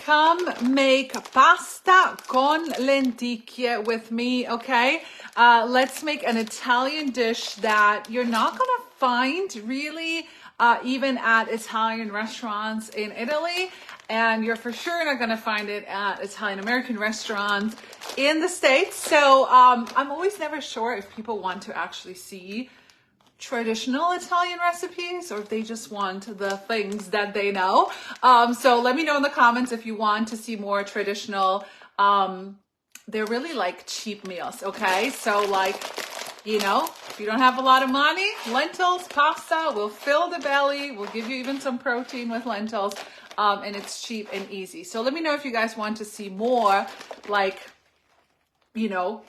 come make pasta con lenticchie with me, okay? Let's make an Italian dish that you're not gonna find really even at Italian restaurants in Italy, and you're for sure not gonna find it at Italian American restaurants in the States. So I'm always never sure if people want to actually see traditional Italian recipes or if they just want the things that they know. So let me know in the comments if you want to see more traditional. They're really like cheap meals, okay? So like, you know, if you don't have a lot of money, lentils, pasta will fill the belly. We'll give you even some protein with lentils, and it's cheap and easy. So let me know if you guys want to see more like, you know,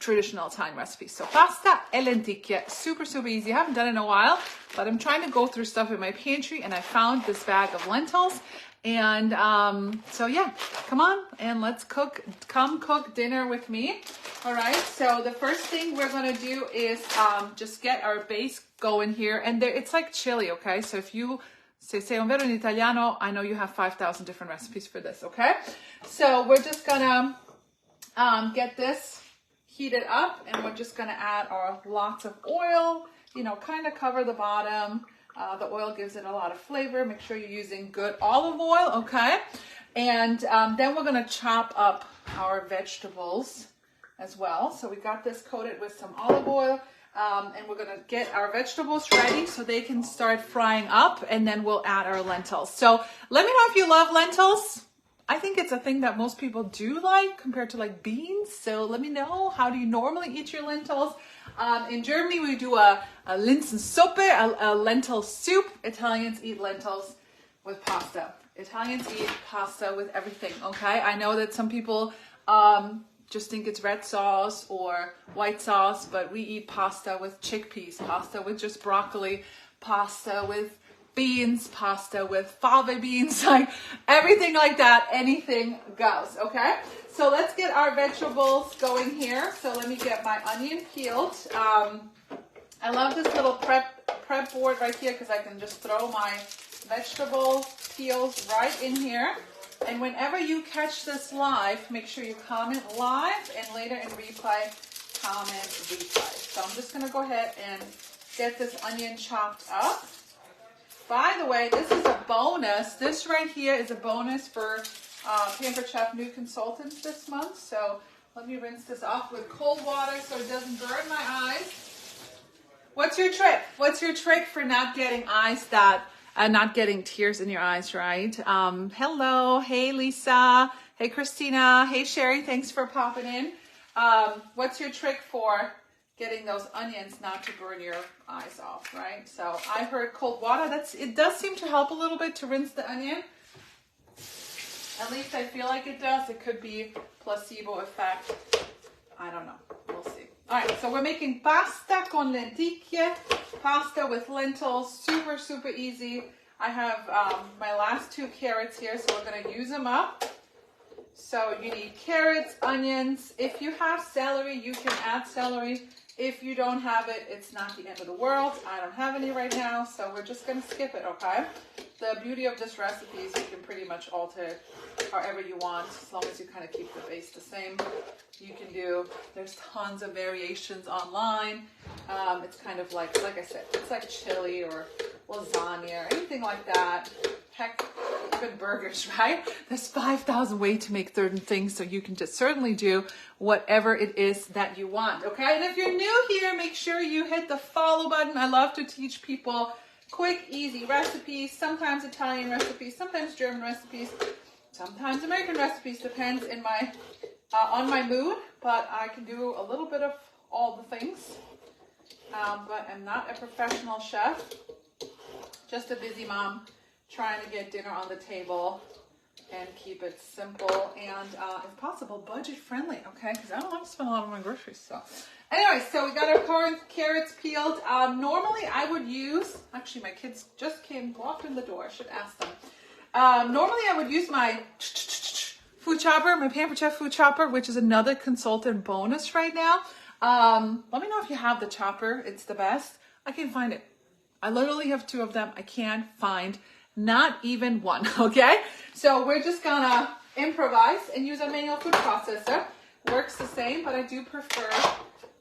traditional Italian recipes. So pasta e lenticchie, super, super easy. I haven't done it in a while, but I'm trying to go through stuff in my pantry and I found this bag of lentils. And so yeah, come on and let's come cook dinner with me. All right, so the first thing we're gonna do is just get our base going here. And there, it's like chili, okay? So if you se sei un vero in italiano, I know you have 5,000 different recipes for this, okay? So we're just gonna get this heated up, and we're just gonna add our lots of oil, you know, kind of cover the bottom. The oil gives it a lot of flavor. Make sure you're using good olive oil, okay? And then we're gonna chop up our vegetables as well. So we got this coated with some olive oil, and we're gonna get our vegetables ready so they can start frying up, and then we'll add our lentils. So let me know if you love lentils. I think it's a thing that most people do like compared to like beans. So let me know, how do you normally eat your lentils? In Germany, we do a Linsensuppe, a lentil soup. Italians eat lentils with pasta. Italians eat pasta with everything, okay? I know that some people just think it's red sauce or white sauce, but we eat pasta with chickpeas, pasta with just broccoli, pasta with beans, pasta with fava beans, like everything like that, anything goes, okay? So let's get our vegetables going here. So let me get my onion peeled. I love this little prep board right here because I can just throw my vegetable peels right in here. And whenever you catch this live, make sure you comment live, and later in replay, comment replay. So I'm just gonna go ahead and get this onion chopped up. By the way, this is a bonus. This right here is a bonus for Pampered Chef new consultants this month. So let me rinse this off with cold water so it doesn't burn my eyes. What's your trick? What's your trick for not getting eyes that, not getting tears in your eyes, right? Hello, hey Lisa, hey Christina, hey Sherry, thanks for popping in. What's your trick for getting those onions not to burn your eyes off, right? So I heard cold water. It does seem to help a little bit to rinse the onion. At least I feel like it does. It could be placebo effect. I don't know. We'll see. All right, so we're making pasta con lenticchie, pasta with lentils. Super, super easy. I have my last 2 carrots here, so we're gonna use them up. So you need carrots, onions. If you have celery, you can add celery. If you don't have it, it's not the end of the world. I don't have any right now, so we're just gonna skip it, okay? The beauty of this recipe is you can pretty much alter it however you want, as long as you kind of keep the base the same. You can do, there's tons of variations online. It's kind of like I said, it's like chili or lasagna or anything like that. Heck, even burgers, right? There's 5,000 ways to make certain things, so you can just certainly do whatever it is that you want, okay? And if you're new here, make sure you hit the follow button. I love to teach people quick, easy recipes, sometimes Italian recipes, sometimes German recipes, sometimes American recipes, depends on my mood, but I can do a little bit of all the things. But I'm not a professional chef, just a busy mom trying to get dinner on the table and keep it simple and, if possible, budget friendly, okay? Because I don't want to spend a lot on my groceries, so. Anyway, so we got our carrots peeled. Normally I would use, actually my kids just walked in the door, I should ask them. Normally I would use my food chopper, my Pampered Chef food chopper, which is another consultant bonus right now. Let me know if you have the chopper, it's the best. I can't find it. I literally have 2 of them. I can't find Not even one, okay? So we're just gonna improvise and use a manual food processor. Works the same, but I do prefer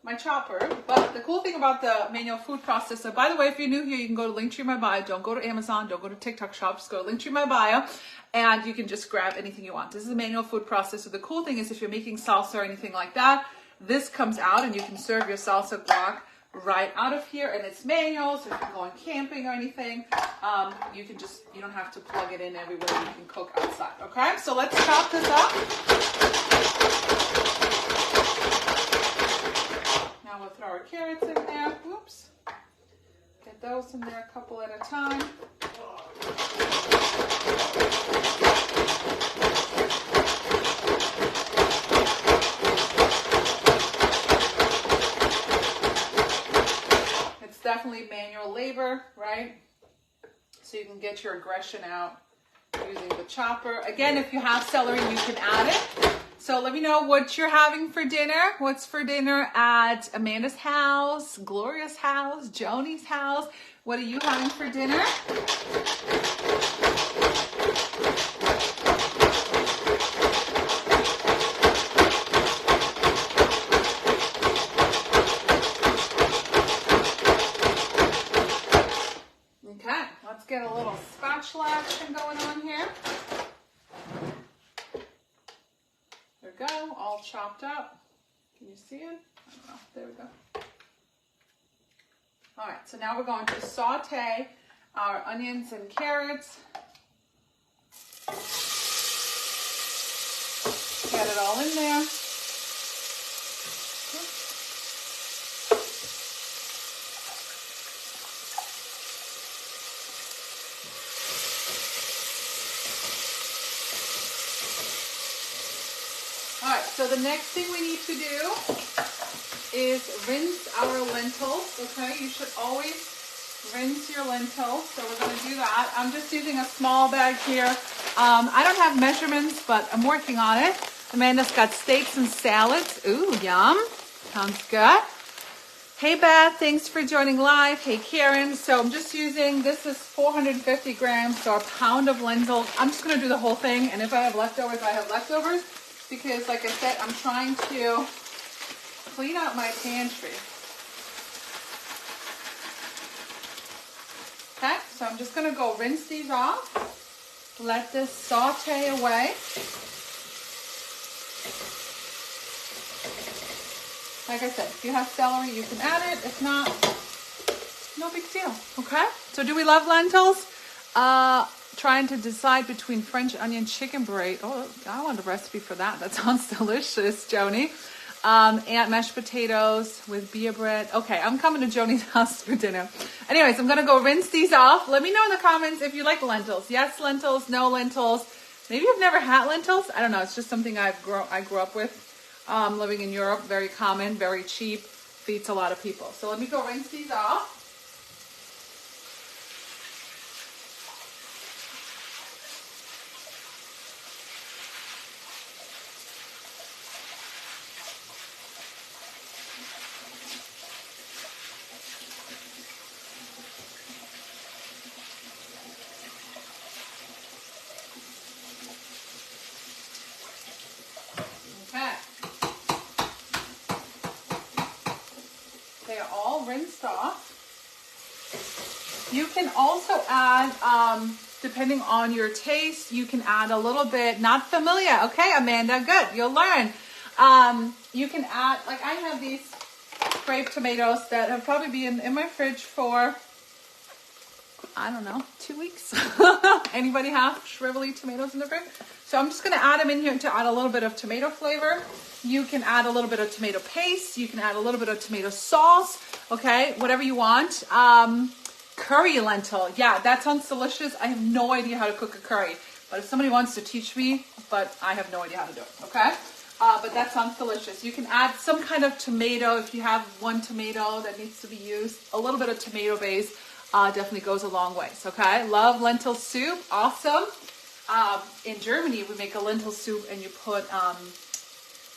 my chopper. But the cool thing about the manual food processor, by the way, if you're new here, you can go to Linktree in my bio. Don't go to Amazon, don't go to TikTok shop, just go to Linktree in my bio, and you can just grab anything you want. This is a manual food processor. The cool thing is if you're making salsa or anything like that, this comes out and you can serve your salsa guac right out of here, and it's manual. So if you're going camping or anything, you don't have to plug it in everywhere. You can cook outside. Okay, so let's chop this up. Now we'll throw our carrots in there. Oops. Get those in there a couple at a time. It's definitely manual labor, right? So you can get your aggression out using the chopper. Again, if you have celery, you can add it. So let me know what you're having for dinner. What's for dinner at Amanda's house, Gloria's house, Joni's house? What are you having for dinner? Okay, let's get a little spatula action going on here. There we go, all chopped up. Can you see it? I don't know. There we go. All right, so now we're going to saute our onions and carrots. Get it all in there. So the next thing we need to do is rinse our lentils, okay? You should always rinse your lentils, so we're gonna do that. I'm just using a small bag here. I don't have measurements, but I'm working on it. Amanda's got steaks and salads. Ooh, yum, sounds good. Hey Beth, thanks for joining live. Hey Karen, so I'm just using, this is 450 grams, so a pound of lentils. I'm just gonna do the whole thing, and if I have leftovers, I have leftovers. Because like I said, I'm trying to clean out my pantry. Okay, so I'm just gonna go rinse these off. Let this saute away. Like I said, if you have celery, you can add it. If not, no big deal, okay? So do we love lentils? Trying to decide between French onion chicken brie. Oh, I want a recipe for that. That sounds delicious, Joni. And mashed potatoes with beer bread. Okay, I'm coming to Joni's house for dinner. Anyways, I'm gonna go rinse these off. Let me know in the comments if you like lentils. Yes, lentils, no lentils. Maybe you've never had lentils. I don't know. It's just something I grew up with. Living in Europe, very common, very cheap, feeds a lot of people. So let me go rinse these off. They are all rinsed off. You can also add, depending on your taste, you can add a little bit, not familiar. Okay, Amanda, good, you'll learn. You can add, like I have these grape tomatoes that have probably been in my fridge for, I don't know, 2 weeks. Anybody have shrivelly tomatoes in the fridge? So I'm just gonna add them in here to add a little bit of tomato flavor. You can add a little bit of tomato paste. You can add a little bit of tomato sauce. Okay, whatever you want. Curry lentil. Yeah, that sounds delicious. I have no idea how to cook a curry, but if somebody wants to teach me, but I have no idea how to do it, okay? But that sounds delicious. You can add some kind of tomato if you have one tomato that needs to be used. A little bit of tomato base definitely goes a long ways, okay? Love lentil soup, awesome. In Germany, we make a lentil soup and you put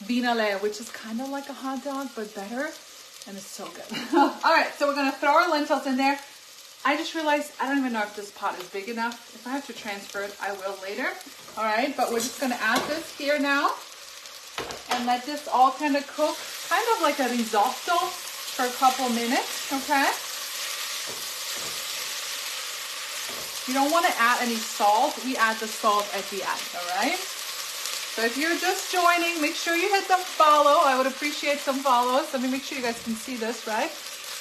Wienerle, which is kind of like a hot dog, but better. And it's so good. All right, so we're gonna throw our lentils in there. I just realized I don't even know if this pot is big enough. If I have to transfer it, I will later. All right, but we're just gonna add this here now and let this all kind of cook, kind of like a risotto for a couple minutes, okay? You don't want to add any salt. We add the salt at the end, all right? So if you're just joining, make sure you hit the follow. I would appreciate some follows. Let me make sure you guys can see this, right?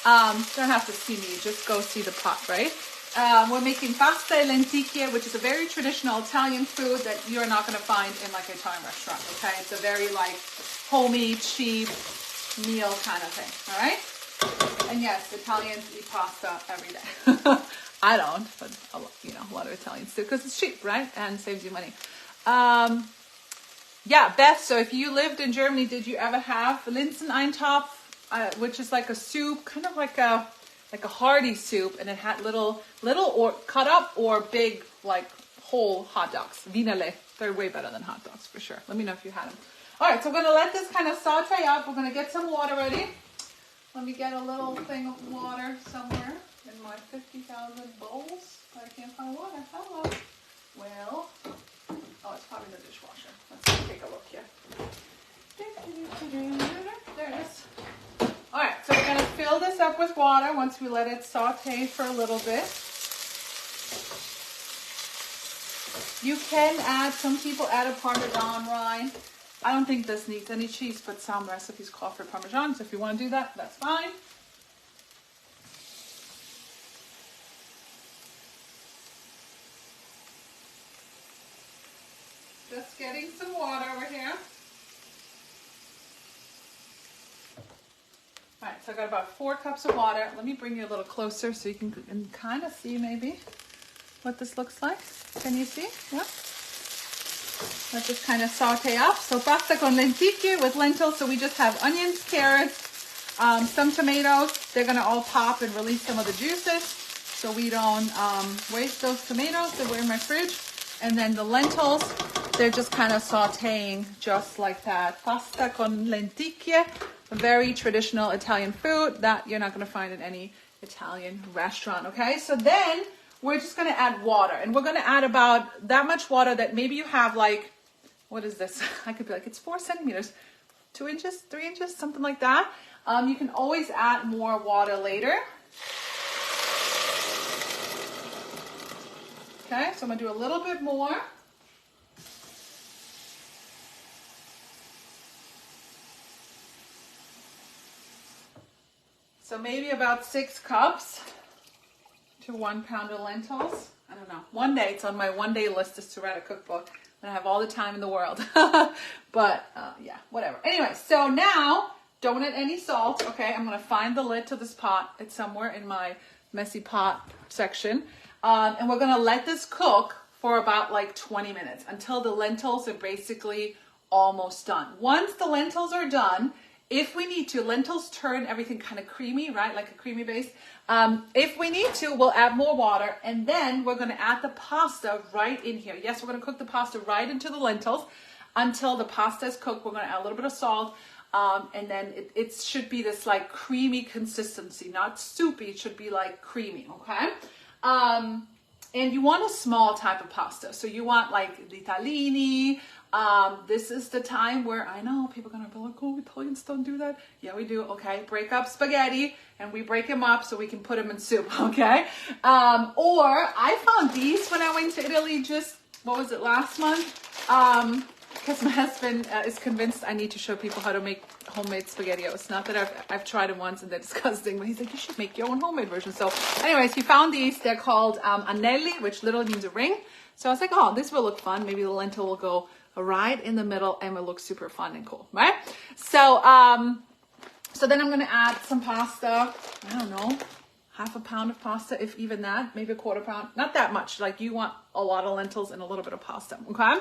You don't have to see me, just go see the pot, right? We're making pasta e lenticchie, which is a very traditional Italian food that you're not going to find in like an Italian restaurant, okay? It's a very like homey, cheap meal kind of thing, all right? And yes, Italians eat pasta every day. I don't, but you know, a lot of Italians do because it's cheap, right? And saves you money. Yeah, Beth, so if you lived in Germany, did you ever have Linseneintopf, which is like a soup, kind of like a hearty soup, and it had little or cut up or big, like whole hot dogs. Wienerle, they're way better than hot dogs for sure. Let me know if you had them. All right, so we're gonna let this kind of saute up. We're gonna get some water ready. Let me get a little thing of water somewhere in my 50,000 bowls. I can't find water. Hello. Well, oh, it's probably in the dishwasher. Let's take a look here. There it is. All right, so we're going to fill this up with water once we let it saute for a little bit. You can add, some people add a Parmesan rind. I don't think this needs any cheese, but some recipes call for Parmesan. So if you want to do that, that's fine. Just getting some water over here. All right, so I got about 4 cups of water. Let me bring you a little closer so you can kind of see maybe what this looks like. Can you see? Yeah. Let this kind of saute up. So pasta con lenticchie with lentils. So we just have onions, carrots, some tomatoes. They're going to all pop and release some of the juices. So we don't waste those tomatoes that were in my fridge. And then the lentils, they're just kind of sauteing just like that. Pasta con lenticchie, a very traditional Italian food that you're not going to find in any Italian restaurant, okay? So then we're just going to add water. And we're going to add about that much water that maybe you have like, what is this? I could be like, it's 4 centimeters, 2 inches, 3 inches, something like that. You can always add more water later. Okay, so I'm going to do a little bit more. So maybe about 6 cups to 1 pound of lentils. I don't know. One day, it's on my one-day list is to write a cookbook. And I have all the time in the world. But yeah, whatever. Anyway, so now, don't add any salt. Okay, I'm going to find the lid to this pot. It's somewhere in my messy pot section. And we're going to let this cook for about like 20 minutes until the lentils are basically almost done. Once the lentils are done, if we need to, lentils turn everything kind of creamy, right? Like a creamy base. If we need to, we'll add more water, and then we're going to add the pasta right in here. Yes, we're going to cook the pasta right into the lentils until the pasta is cooked. We're going to add a little bit of salt, and then it should be this like creamy consistency, not soupy. It should be like creamy, okay? And you want a small type of pasta. So you want like the Italiani. This is the time where I know people are going to be like, oh, Italians don't do that. Yeah, we do. Okay, break up spaghetti and we break them up so we can put them in soup, okay? Or I found these when I went to Italy just, what was it, last month? Because my husband is convinced I need to show people how to make homemade SpaghettiOs. Not that I've tried them once and they're disgusting, but he's like, you should make your own homemade version. So anyways, he found these. They're called anelli, which literally means a ring. So I was like, oh, this will look fun. Maybe the lentil will go right in the middle and will look super fun and cool, right? So, so then I'm going to add some pasta. I don't know, half a pound of pasta, if even that, maybe a quarter pound. Not that much. Like you want a lot of lentils and a little bit of pasta, okay?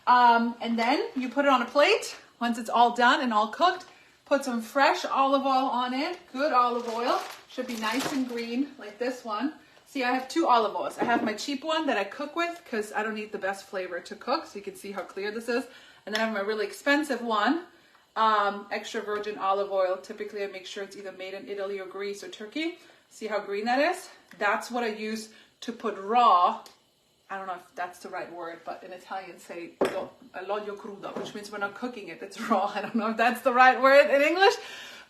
And then you put it on a plate. Once it's all done and all cooked, put some fresh olive oil on it. Good olive oil. Should be nice and green like this one. See, I have 2 olive oils. I have my cheap one that I cook with because I don't need the best flavor to cook. So you can see how clear this is. And then I have my really expensive one, extra virgin olive oil. Typically, I make sure it's either made in Italy or Greece or Turkey. See how green that is? That's what I use to put raw. I don't know if that's the right word, but in Italian say l'olio crudo, which means we're not cooking it, it's raw. I don't know if that's the right word in English,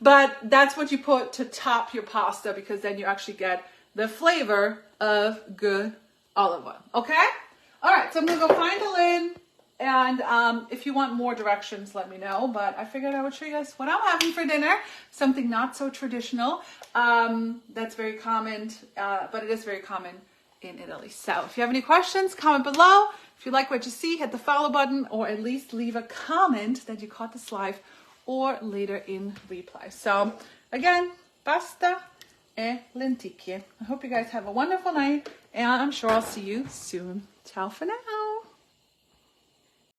but that's what you put to top your pasta, because then you actually get the flavor of good olive oil, okay? All right, so I'm gonna go find a lid, and if you want more directions, let me know, but I figured I would show you guys what I'm having for dinner, something not so traditional. That's very common, but it is very common in Italy. So if you have any questions, comment below. If you like what you see, hit the follow button, or at least leave a comment that you caught this live or later in replay. So again, pasta e lenticchie. I hope you guys have a wonderful night, and I'm sure I'll see you soon. Ciao for now.